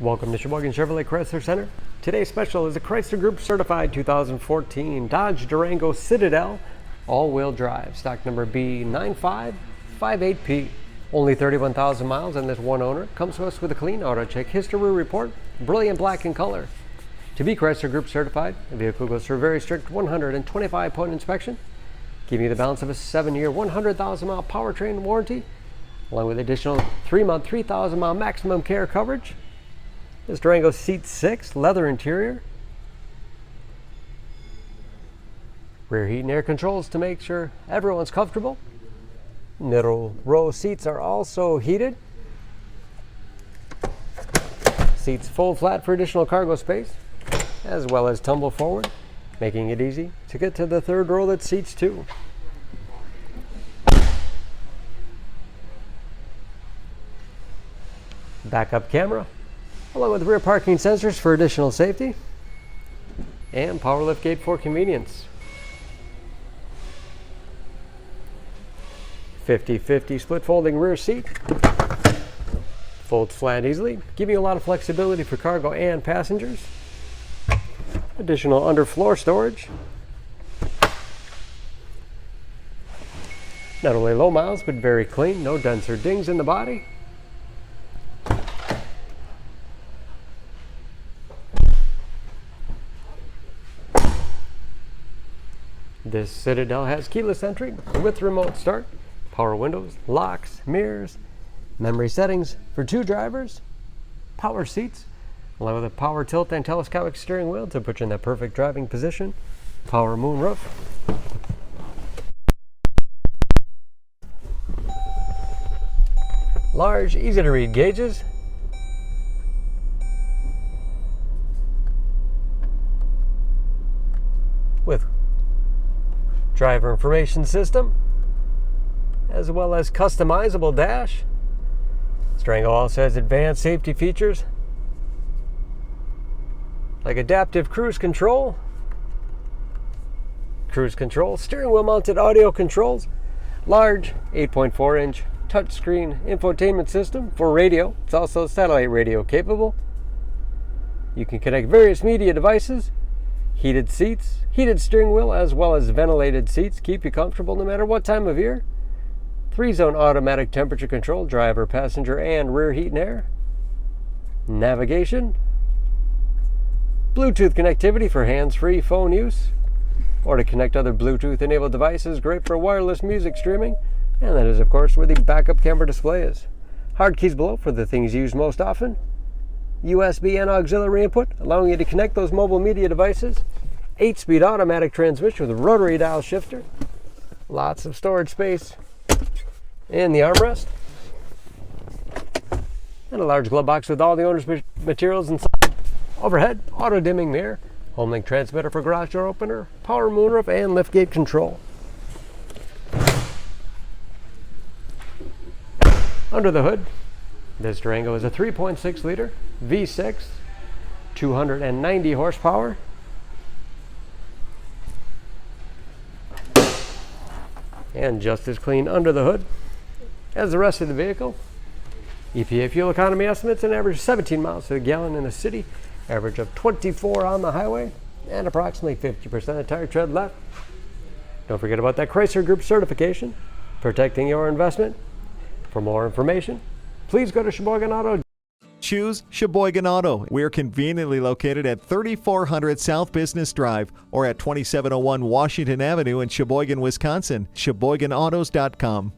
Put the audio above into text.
Welcome to Sheboygan Chevrolet Chrysler Center. Today's special is a Chrysler Group certified 2014 Dodge Durango Citadel all-wheel drive, stock number B9558P. Only 31,000 miles and this one owner. Comes to us with a clean auto check history report, brilliant black in color. To be Chrysler Group certified, the vehicle goes through a very strict 125-point inspection, giving you the balance of a 7-year, 100,000-mile powertrain warranty, along with additional 3-month, 3,000-mile maximum care coverage. This Durango seats 6, leather interior. Rear heat and air controls to make sure everyone's comfortable. Middle row seats are also heated. Seats fold flat for additional cargo space, as well as tumble forward, making it easy to get to the third row that seats 2. Backup camera, along with rear parking sensors for additional safety, and power liftgate for convenience. 50/50 split folding rear seat. Folds flat easily, giving you a lot of flexibility for cargo and passengers. Additional underfloor storage. Not only low miles, but very clean. No dents or dings in the body. This Citadel has keyless entry with remote start, power windows, locks, mirrors, memory settings for 2 drivers, power seats, along with a power tilt and telescopic steering wheel to put you in that perfect driving position, power moonroof. Large, easy to read gauges. With driver information system, as well as customizable dash. This Durango also has advanced safety features like adaptive cruise control, steering wheel mounted audio controls, large 8.4-inch touchscreen infotainment system for radio. It's also satellite radio capable. You can connect various media devices. Heated seats, heated steering wheel, as well as ventilated seats keep you comfortable no matter what time of year. 3-zone automatic temperature control, driver, passenger, and rear heat and air. Navigation. Bluetooth connectivity for hands-free phone use, or to connect other Bluetooth-enabled devices, great for wireless music streaming. And that is, of course, where the backup camera display is. Hard keys below for the things used most often. USB and auxiliary input, allowing you to connect those mobile media devices. 8-speed automatic transmission with a rotary dial shifter. Lots of storage space in the armrest. And a large glove box with all the owner's materials inside. Overhead, auto-dimming mirror, home-link transmitter for garage door opener, power moonroof, and liftgate control. Under the hood, this Durango is a 3.6-liter V6, 290 horsepower. And just as clean under the hood as the rest of the vehicle. EPA fuel economy estimates an average 17 miles to the gallon in the city, average of 24 on the highway, and approximately 50% of tire tread left. Don't forget about that Chrysler Group certification, protecting your investment. For more information, please go to Sheboygan Auto. Choose Sheboygan Auto. We're conveniently located at 3400 South Business Drive or at 2701 Washington Avenue in Sheboygan, Wisconsin. SheboyganAutos.com.